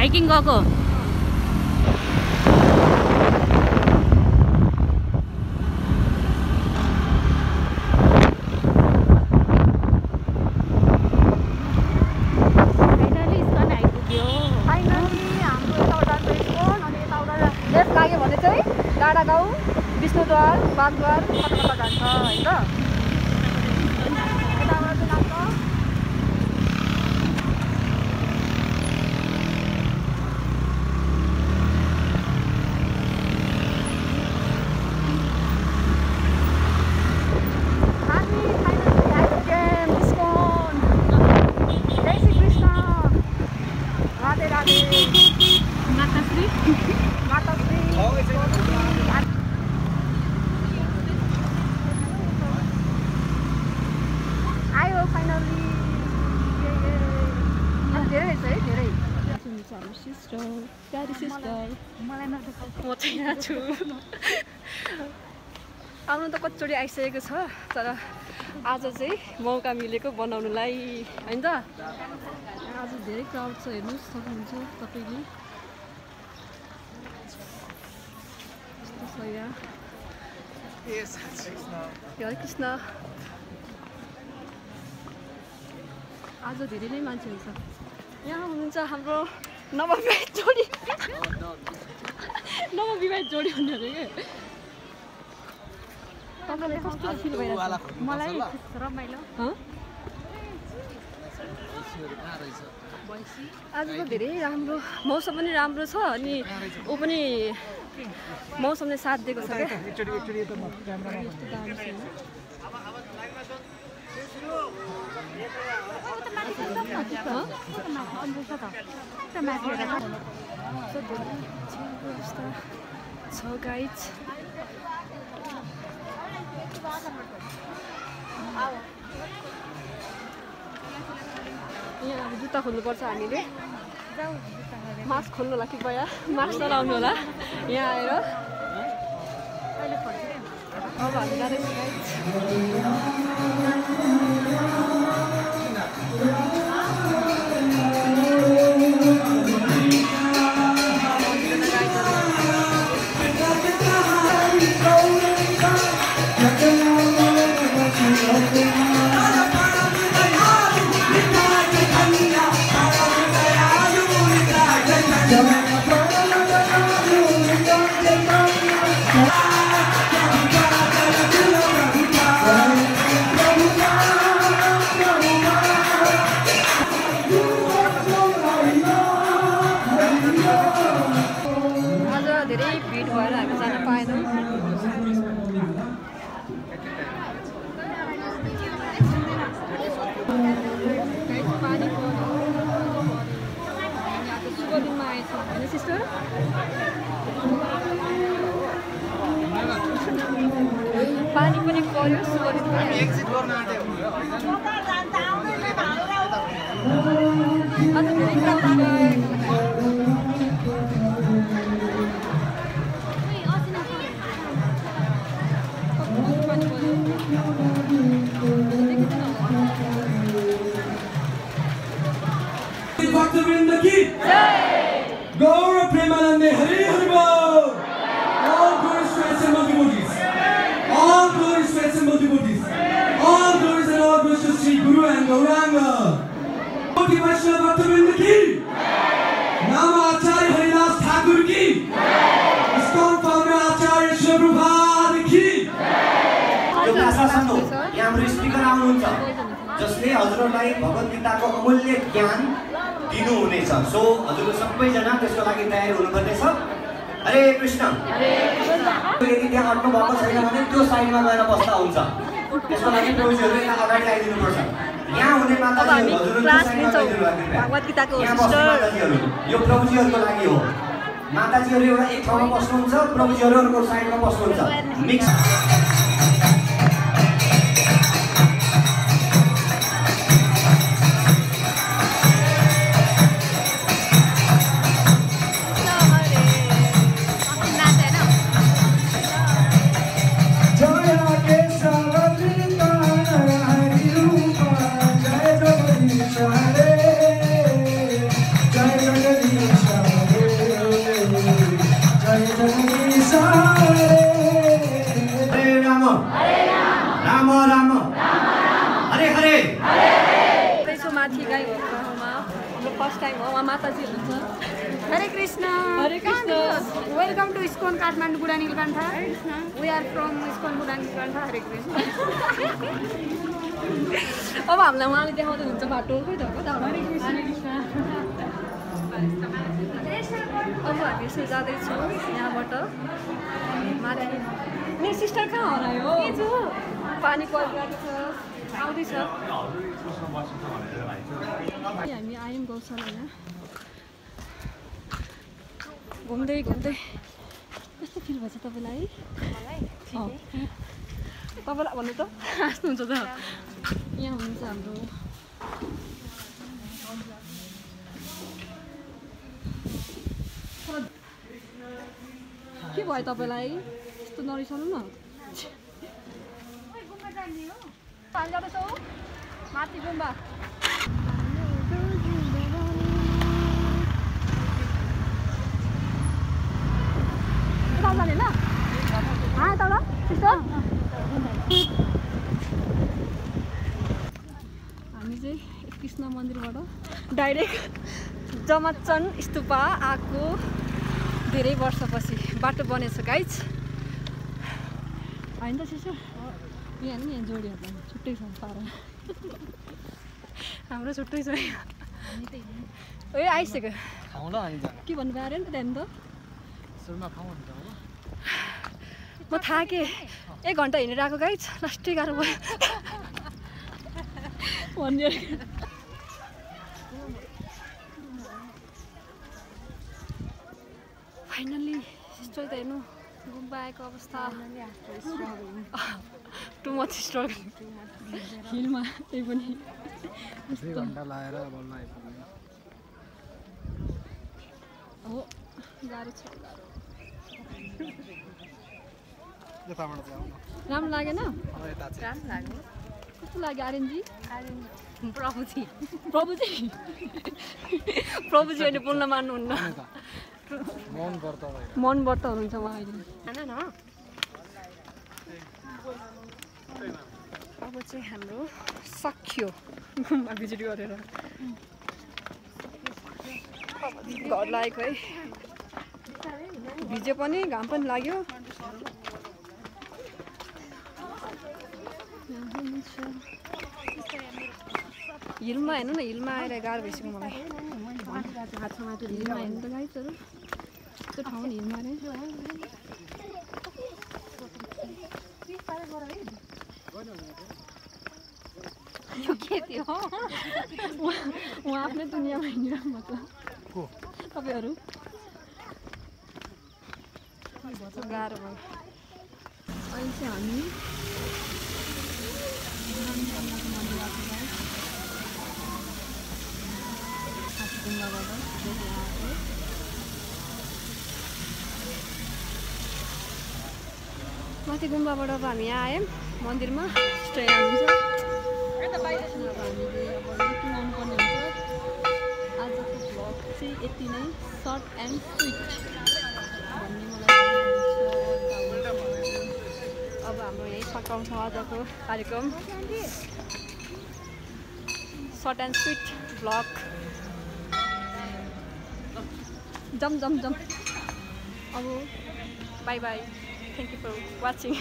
Hiking गएको गाउँ विष्णुद्वार बागद्वार कता कता जान्छ होइन आउनु त कतिचोटि आइसकेको छ तर आज चाहिँ मौका मिलेको बनाउनुलाई हैन त आज धेरै क्राउड छ हेर्नु सक्नुहुन्छ तपाईले यस्तो छ यहाँ हरे कृष्ण आज धेरै नै मान्छेहरू छ यहाँ हुनुहुन्छ हाम्रो नवविवाहित जोडी हुनुहुन्थ्यो के तपाईलाई कस्तो फिल भइरहेको मलाई रमाइलो आज त धेरै राम्रो मौसम पनि राम्रो छ अनि ऊ पनि मौसमले साथ दिएको छ गाइज यहाँ अब जुत्ता खोल्नुपर्छ हामीले मास्क खोल्नु होला कि बया मास्क नलाउनु होला यहाँ आएर अब हामी जाँदैछौँ पानी पनि पर्यो एक्जिट गर्न आँटे आज धेरै भक्तवृन्द की गौर प्रेमानंदे हरि हरि बोल all glories to assembled devotees all glories to assembled devotees all glories and all glories to Sri Guru and Gauranga Koti Vaishnava भक्तवृंद की नाम आचार्य हरिदास ठाकुर की इस्कॉन फाउंडर आचार्य शिवप्रभात की यो भाषा सुन्नु यहाँ हाम्रो स्पिकर आउनुहुन्छ जसले हजुरहरूलाई भगवत गीताको अमूल्य ज्ञान दिनु हुनेछ सो हजुरहरु सबैजना त्यसको लागि तयारी हुनुपर्नेछ हरे कृष्ण यदि त्यहाँ अट्नु भएको छैन भने त्यो साइडमा गएर बस्दा हुन्छ त्यसको लागि प्रभुजीहरु यहाँ अगाडि आइदिनु पर्छ यहाँ हुने माताजीहरु हजुरहरु साइडमा आइदिनु पर्छ भगवत गीताको यो प्रभुजीहरुको लागि हो माताजीहरु एउटा एक ठाउँमा बस्नुहुन्छ प्रभुजीहरु अर्को साइडमा बस्नुहुन्छ मिक्स Jai Jagadish फर्स्ट टाइम हो, उहाँ माताजी हुनुहुन्छ। Hare Krishna. Hare Krishna. Welcome to ISKCON Kathmandu Budhanilkantha. We are from ISKCON Budhanilkantha. हरे कृष्ण। अब हामीलाई उहाँले देखाउँदै हुन्छ बाटो खोइ त हरे कृष्ण। अब हामी यसो जाँदैछौँ यहाँबाट माथि। मेरो सिस्टर कहाँ हरायो? पानी परिरहेको छ, आउँदैछ। हामी आयौँ गौशालामा घुम्दै घुम्दै। कस्तो फिल भएछ तपाईँलाई? तपाईँलाई भन्नु त हाँस्नुहुन्छ त। यहाँ हुनुहुन्छ हाम्रो के भयो तपाईँलाई? यस्तो नरिसाउनु न। माथि गुम्बा जाने ल तल हामी चाहिँ कृष्ण मन्दिरबाट डाइरेक्ट जमचन स्तूपा आएको धेरै वर्षपछि बाटो बनेछ गाइज। होइन त शिशु यहाँ नि यहाँ जोडियो त छुट्टै छ पारा हाम्रो छुट्टै छ। ए आइसक्यो के भन्नुभयो अरे नि त्यहाँदेखि त म थाकेँ। 1 घन्टा हिँडेर आएको गाइज, लास्टै गाह्रो भयो भन्यो। फाइनल्ली सिस्टर त हेर्नु गुम्बा आएको अवस्था। टु मच स्ट्रगल हिलमा त्यही पनि 2 घन्टा लाएर बल्ल आइपुग्यो। हो गाह्रो छ। राम्रो लागेन? कस्तो लाग्यो आर्यनजी? प्रभुजी प्रभुजी प्रभुजी अहिले बोल्न मान्नुहुन्न, मनबाट हुनुहुन्छ उहाँ अहिले। अब चाहिँ हाम्रो सकियो गुम्बा भिजिट गरेर। घर लागेको है, भिज्यो पनि घाम पनि लाग्यो। हिलमा हेर्नु न, हिलमा आएर गाह्रो भइसक्यो मलाई। हिलमा हेर्नु त गाइजहरू यस्तो ठाउँ हिलमा नै यो के थियो? उहाँ आफ्नै दुनियाँमा हिँडिरहनु भएको तपाईँहरू। गाह्रो भयो। अहिले चाहिँ हामी माथि गुम्बाबाट अब हामी यहाँ आयौँ मन्दिरमा। स्टे हुन्छ आजको भ्लग चाहिँ यति नै, सर्ट एन्ड स्विट भन्ने मलाई। अब हाम्रो यहीँ सकाउँछ आजको कार्यक्रम, सर्ट एन्ड स्विट भ्लग। जम जम जम। अब bye bye, thank you for watching.